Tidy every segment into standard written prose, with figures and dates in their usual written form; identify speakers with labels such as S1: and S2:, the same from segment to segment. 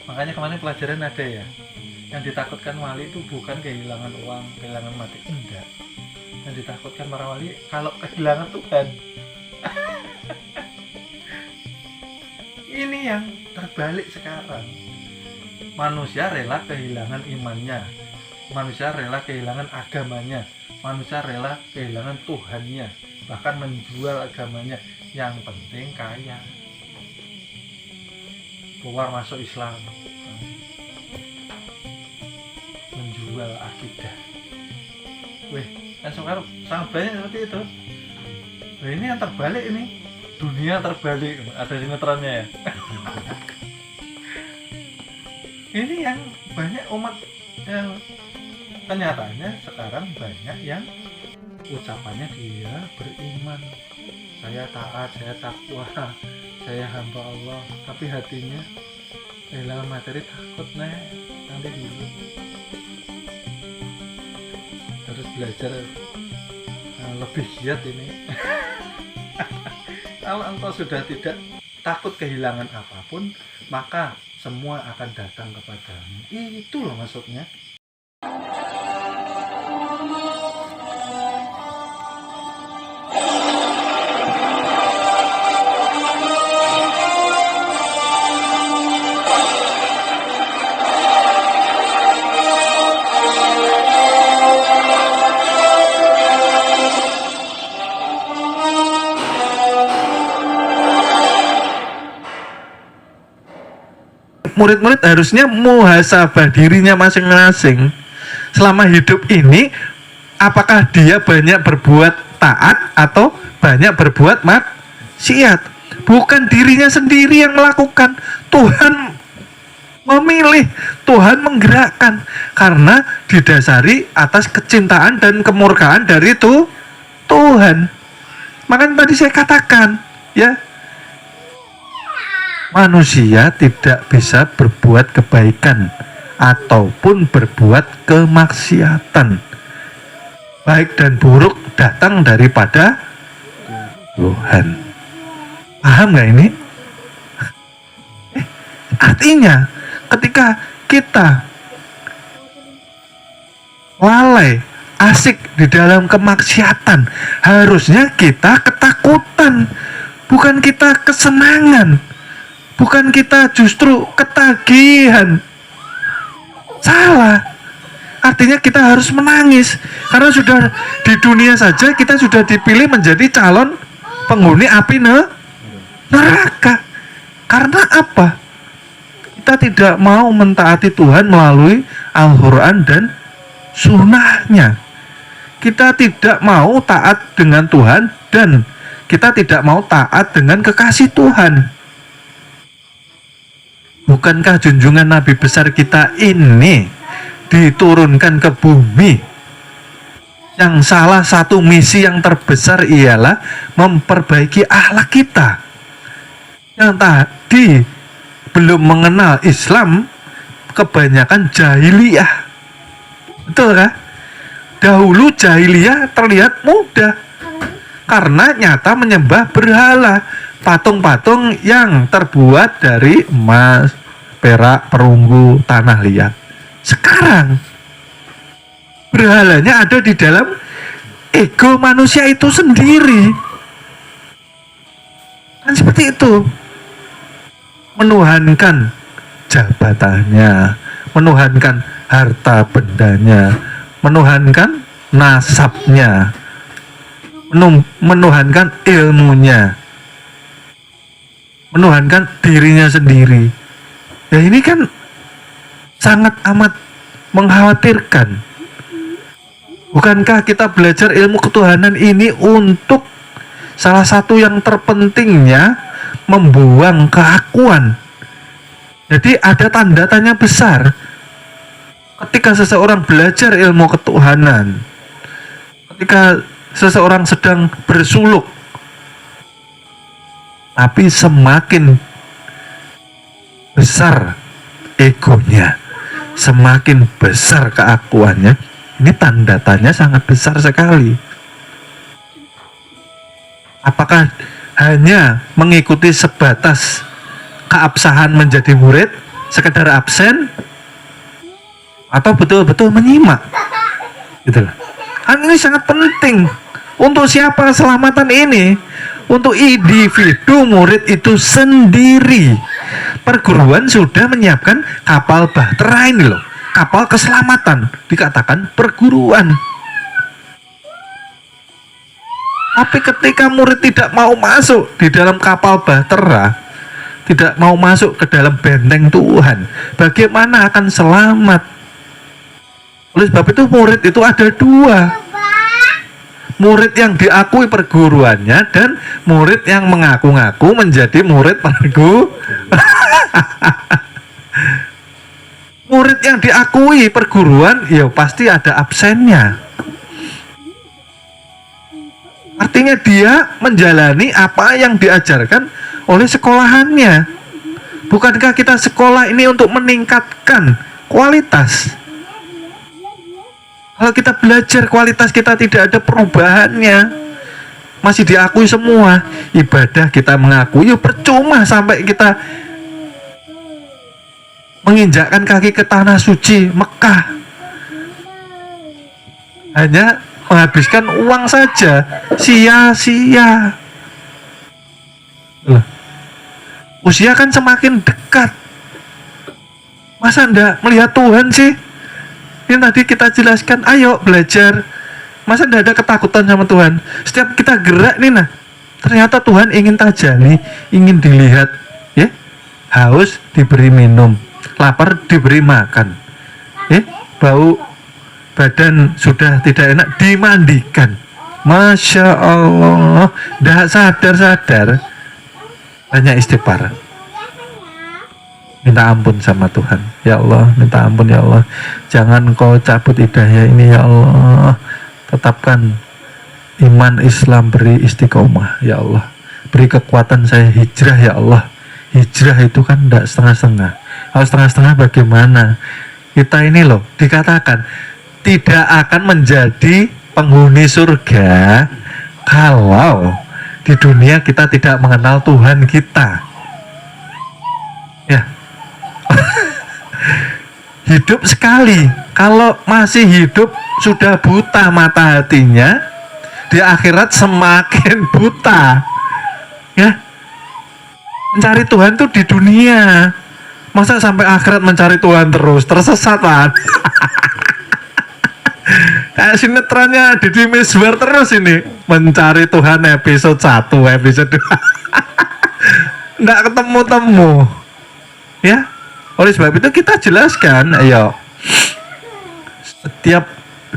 S1: Makanya kemarin pelajaran ada ya, yang ditakutkan wali itu bukan kehilangan uang, kehilangan mati, enggak. Yang ditakutkan para wali kalau kehilangan Tuhan. Ini yang terbalik sekarang. Manusia rela kehilangan imannya, manusia rela kehilangan agamanya, manusia rela kehilangan Tuhannya, bahkan menjual agamanya. Yang penting kaya, keluar masuk Islam, menjual akidah. Wih, kan sekarang sangat banyak seperti itu. Nah, ini yang terbalik ini, dunia terbalik. Ada sinetronnya ya. Ini yang banyak umat yang kenyataannya sekarang banyak yang ucapannya dia beriman, saya taat, saya takwa, saya hamba Allah, tapi hatinya kehilangan materi, takut nanti dulu harus belajar lebih giat ini. Kalau engkau sudah tidak takut kehilangan apapun, maka semua akan datang kepadamu. Itu loh maksudnya. Murid-murid harusnya muhasabah dirinya masing-masing selama hidup ini, apakah dia banyak berbuat taat atau banyak berbuat maksiat. Bukan dirinya sendiri yang melakukan, Tuhan memilih, Tuhan menggerakkan, karena didasari atas kecintaan dan kemurkaan dari itu Tuhan. Makanya tadi saya katakan ya, manusia tidak bisa berbuat kebaikan ataupun berbuat kemaksiatan. Baik dan buruk datang daripada Tuhan. Paham nggak ini? Artinya ketika kita lalai, asik di dalam kemaksiatan, harusnya kita ketakutan, bukan kita kesenangan. Bukan kita justru ketagihan. Salah. Artinya kita harus menangis. Karena sudah di dunia saja kita sudah dipilih menjadi calon penghuni api neraka. Karena apa? Kita tidak mau mentaati Tuhan melalui Al-Quran dan sunnahnya. Kita tidak mau taat dengan Tuhan dan kita tidak mau taat dengan kekasih Tuhan. Bukankah junjungan Nabi besar kita ini diturunkan ke bumi, yang salah satu misi yang terbesar ialah memperbaiki akhlak kita, yang tadi belum mengenal Islam, kebanyakan jahiliyah. Betul kan? Dahulu jahiliyah terlihat mudah karena nyata menyembah berhala, patung-patung yang terbuat dari emas, perak, perunggu, tanah liat. Sekarang berhalanya ada di dalam ego manusia itu sendiri. Kan seperti itu. Menuhankan jabatannya, menuhankan harta bendanya, menuhankan nasabnya, menuhankan ilmunya, menuhankan dirinya sendiri. Ya ini kan sangat amat mengkhawatirkan. Bukankah kita belajar ilmu ketuhanan ini untuk salah satu yang terpentingnya membuang keakuan. Jadi ada tanda tanya besar ketika seseorang belajar ilmu ketuhanan, ketika seseorang sedang bersuluk, tapi semakin besar egonya, semakin besar keakuannya, ini tanda tanya sangat besar sekali. Apakah hanya mengikuti sebatas keabsahan menjadi murid sekedar absen atau betul-betul menyimak gitu loh. Kan ini sangat penting. Untuk siapa keselamatan ini? Untuk individu murid itu sendiri. Perguruan sudah menyiapkan kapal bahtera ini loh, kapal keselamatan, dikatakan perguruan. Tapi ketika murid tidak mau masuk di dalam kapal bahtera, tidak mau masuk ke dalam benteng Tuhan, bagaimana akan selamat? Oleh sebab itu murid itu ada dua. Murid yang diakui perguruannya dan murid yang mengaku-ngaku menjadi murid Murid yang diakui perguruan ya pasti ada absennya. Artinya dia menjalani apa yang diajarkan oleh sekolahannya. Bukankah kita sekolah ini untuk meningkatkan kualitas? Kalau kita belajar kualitas kita tidak ada perubahannya, masih diakui semua, ibadah kita mengakui, ya percuma sampai kita menginjakkan kaki ke tanah suci Mekah, hanya menghabiskan uang saja, sia-sia. Usia kan semakin dekat, masa ndak melihat Tuhan sih? Ini tadi kita jelaskan, ayo belajar. Masa tidak ada ketakutan sama Tuhan? Setiap kita gerak nih, nah, ternyata Tuhan ingin tajali, ingin dilihat, ya. Haus diberi minum, lapar diberi makan, ya. Bau badan sudah tidak enak dimandikan. Masya Allah, tidak sadar-sadar, hanya istighfar. Minta ampun sama Tuhan. Ya Allah, minta ampun ya Allah. Jangan kau cabut hidayah ini ya Allah. Tetapkan iman Islam, beri istiqomah ya Allah. Beri kekuatan saya hijrah ya Allah. Hijrah itu kan tidak setengah-setengah. Kalau setengah-setengah bagaimana? Kita ini loh dikatakan tidak akan menjadi penghuni surga kalau di dunia kita tidak mengenal Tuhan kita. Ya. Hidup sekali, kalau masih hidup sudah buta mata hatinya, di akhirat semakin buta. Ya, mencari Tuhan tuh di dunia, masa sampai akhirat mencari Tuhan terus, tersesat kan? Kayak sinetronnya Deddy Mizwar terus ini, mencari Tuhan episode 1, episode 2 nggak ketemu-temu. Ya, oleh sebab itu kita jelaskan, ayo, setiap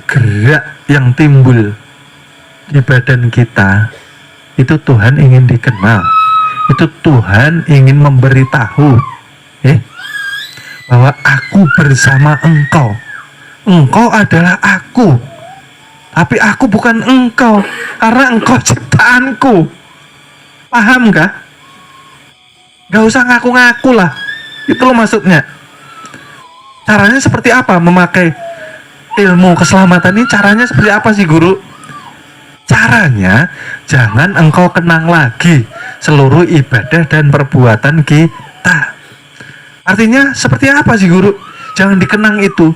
S1: gerak yang timbul di badan kita itu Tuhan ingin dikenal, itu Tuhan ingin memberitahu, bahwa aku bersama engkau, engkau adalah aku, tapi aku bukan engkau, karena engkau ciptaanku. Paham gak? Gak usah ngaku-ngaku lah. Itu loh maksudnya. Caranya seperti apa memakai ilmu keselamatan ini? Caranya seperti apa sih guru? Caranya jangan engkau kenang lagi seluruh ibadah dan perbuatan kita. Artinya seperti apa sih guru? Jangan dikenang itu.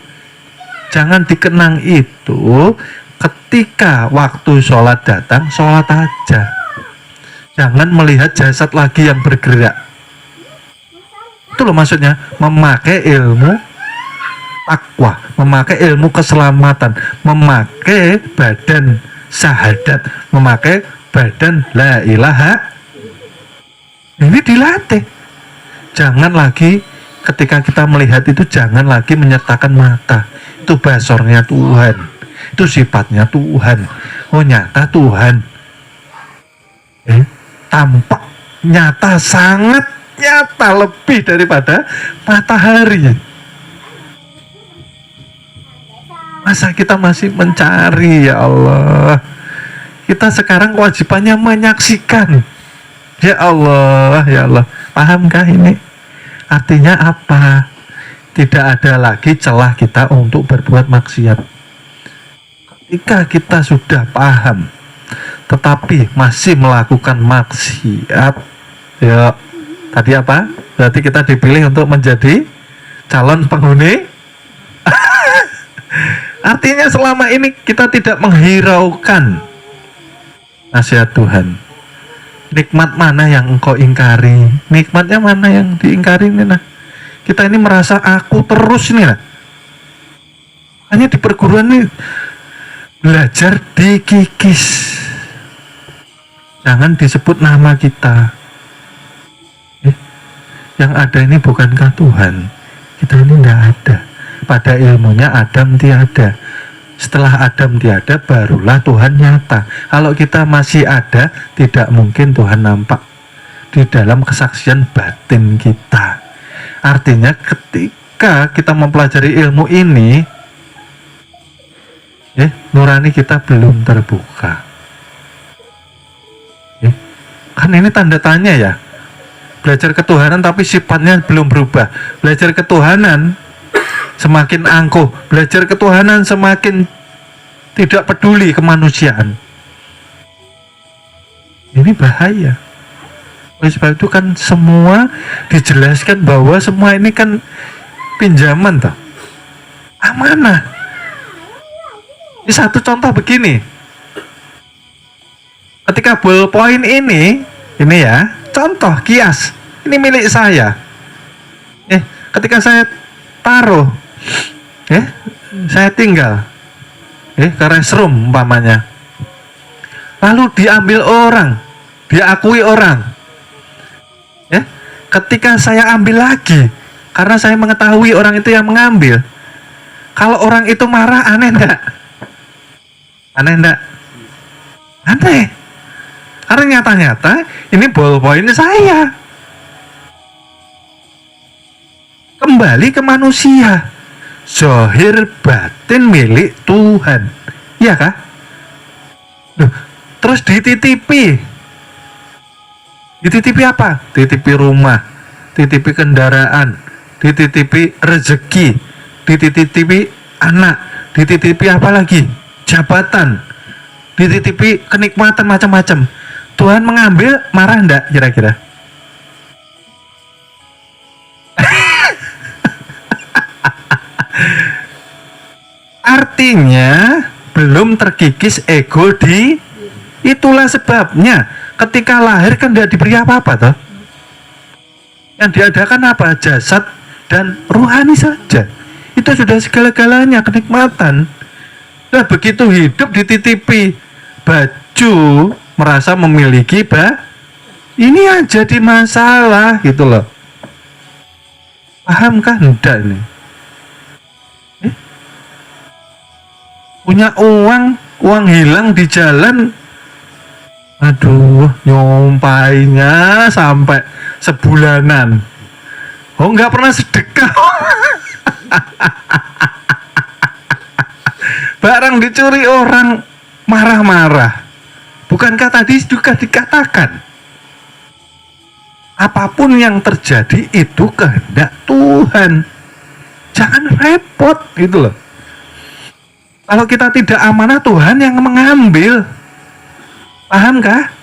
S1: Jangan dikenang itu ketika waktu sholat datang, sholat aja. Jangan melihat jasad lagi yang bergerak. Itu loh maksudnya, memakai ilmu takwa, memakai ilmu keselamatan, memakai badan syahadat, memakai badan la ilaha. Ini dilatih. Jangan lagi ketika kita melihat itu, jangan lagi menyertakan mata. Itu basornya Tuhan, itu sifatnya Tuhan. Oh nyata Tuhan, tampak nyata, sangat nyata, lebih daripada matahari. Masa kita masih mencari? Ya Allah, kita sekarang kewajibannya menyaksikan. Ya Allah, ya Allah, pahamkah ini? Artinya apa? Tidak ada lagi celah kita untuk berbuat maksiat. Ketika kita sudah paham tetapi masih melakukan maksiat, ya tadi apa? Berarti kita dipilih untuk menjadi calon penghuni. Artinya selama ini kita tidak menghiraukan nasihat Tuhan. Nikmat mana yang engkau ingkari? Nikmatnya mana yang diingkari nih nah? Kita ini merasa aku terus nih nah. Hanya di perguruan ini belajar dikikis. Jangan disebut nama kita. Yang ada ini bukankah Tuhan? Kita ini tidak ada. Pada ilmunya Adam tiada. Setelah Adam tiada, barulah Tuhan nyata. Kalau kita masih ada, tidak mungkin Tuhan nampak di dalam kesaksian batin kita. Artinya ketika kita mempelajari ilmu ini, nurani kita belum terbuka. Kan ini tanda tanya ya. Belajar ketuhanan tapi sifatnya belum berubah. Belajar ketuhanan semakin angkuh, belajar ketuhanan semakin tidak peduli kemanusiaan. Ini bahaya. Oleh sebab itu kan semua dijelaskan bahwa semua ini kan pinjaman toh, amanah. Ini satu contoh begini. Ketika ballpoint ini ya, contoh kias, ini milik saya. Ketika saya taruh, saya tinggal, ke restroom umpamanya, lalu diambil orang, diakui orang, ketika saya ambil lagi, karena saya mengetahui orang itu yang mengambil, kalau orang itu marah, aneh enggak? Aneh enggak? Aneh. Karena nyata-nyata ini ballpoint saya. Kembali ke manusia. Zahir batin milik Tuhan. Iya kah? Terus dititipi. Dititipi apa? Dititipi rumah, dititipi kendaraan, dititipi rezeki, dititipi anak, dititipi apa lagi? Jabatan, dititipi kenikmatan macam-macam. Tuhan mengambil, marah enggak kira-kira? Artinya belum terkikis ego di, itulah sebabnya ketika lahir kan tidak diberi apa-apa toh. Yang diadakan apa? Jasad dan rohani saja. Itu sudah segala-galanya kenikmatan. Nah begitu hidup dititipi baju, merasa memiliki ini yang jadi masalah gitu loh. Pahamkah enggak ini? Punya uang hilang di jalan, aduh nyompainya sampai sebulanan. Oh nggak pernah sedekah. Barang dicuri orang marah-marah. Bukankah tadi juga dikatakan apapun yang terjadi itu kehendak Tuhan. Jangan repot gitu loh. Kalau kita tidak amanah, Tuhan yang mengambil. Pahamkah?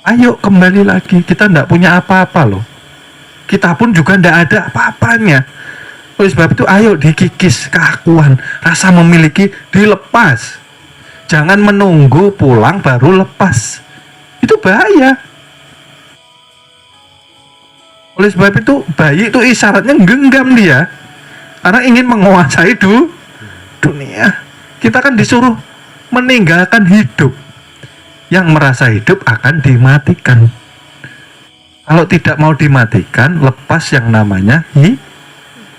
S1: Ayo kembali lagi. Kita tidak punya apa-apa loh. Kita pun juga tidak ada apa-apanya. Oleh sebab itu ayo dikikis keakuan, rasa memiliki dilepas. Jangan menunggu pulang baru lepas. Itu bahaya. Oleh sebab itu bayi itu isyaratnya genggam dia. Karena ingin menguasai dunia. Kita kan disuruh meninggalkan hidup. Yang merasa hidup akan dimatikan. Kalau tidak mau dimatikan, lepas yang namanya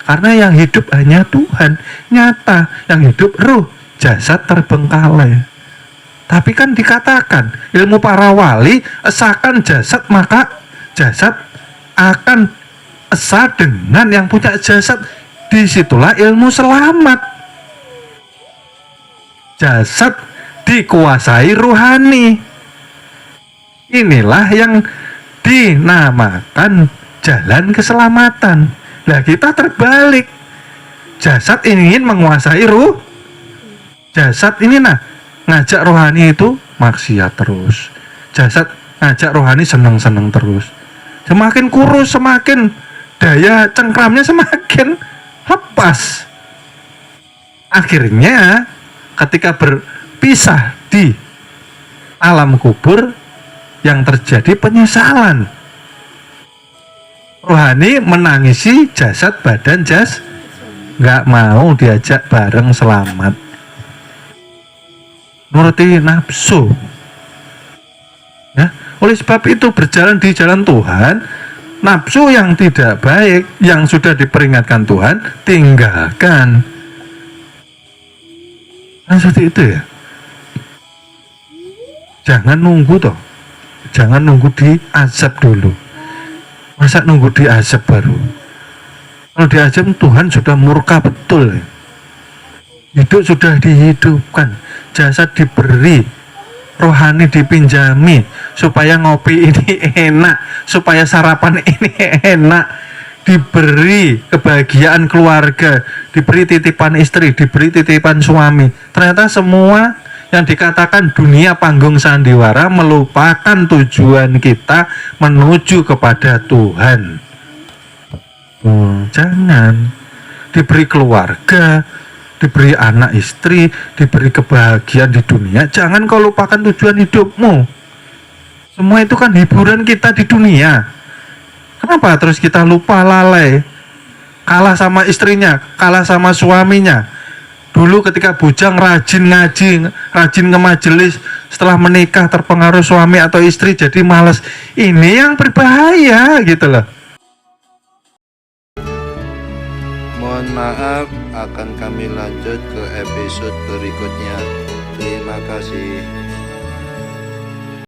S1: karena yang hidup hanya Tuhan. Nyata, yang hidup ruh, jasad terbengkalai. Tapi kan dikatakan, ilmu para wali, esakan jasad, maka jasad akan esa dengan yang punya jasad. Disitulah ilmu selamat. Jasad dikuasai rohani. Inilah yang dinamakan jalan keselamatan. Nah kita terbalik. Jasad ingin menguasai ruh. Jasad ini ngajak rohani itu maksiat terus. Jasad ngajak rohani seneng-seneng terus. Semakin kurus, semakin daya cengkramnya semakin lepas. Akhirnya ketika berpisah di alam kubur, yang terjadi penyesalan. Rohani menangisi jasad, badan nggak mau diajak bareng selamat. Nuruti nafsu. Ya, oleh sebab itu berjalan di jalan Tuhan, nafsu yang tidak baik yang sudah diperingatkan Tuhan tinggalkan. Nah, seperti itu ya. Jangan nunggu toh. Jangan nunggu diazab dulu. Masa nunggu diazab baru? Kalau diazab Tuhan sudah murka betul. Hidup sudah dihidupkan, jasad diberi, rohani dipinjami supaya ngopi ini enak, supaya sarapan ini enak, diberi kebahagiaan keluarga, diberi titipan istri, diberi titipan suami. Ternyata semua yang dikatakan dunia panggung sandiwara melupakan tujuan kita menuju kepada Tuhan. Jangan. Diberi keluarga, diberi anak istri, diberi kebahagiaan di dunia, jangan kau lupakan tujuan hidupmu. Semua itu kan hiburan kita di dunia. Kenapa terus kita lupa, lalai, kalah sama istrinya, kalah sama suaminya? Dulu ketika bujang rajin ngaji, rajin ke majelis, setelah menikah terpengaruh suami atau istri jadi malas. Ini yang berbahaya gitu loh.
S2: Mohon maaf, akan kami lanjut ke episode berikutnya. Terima kasih.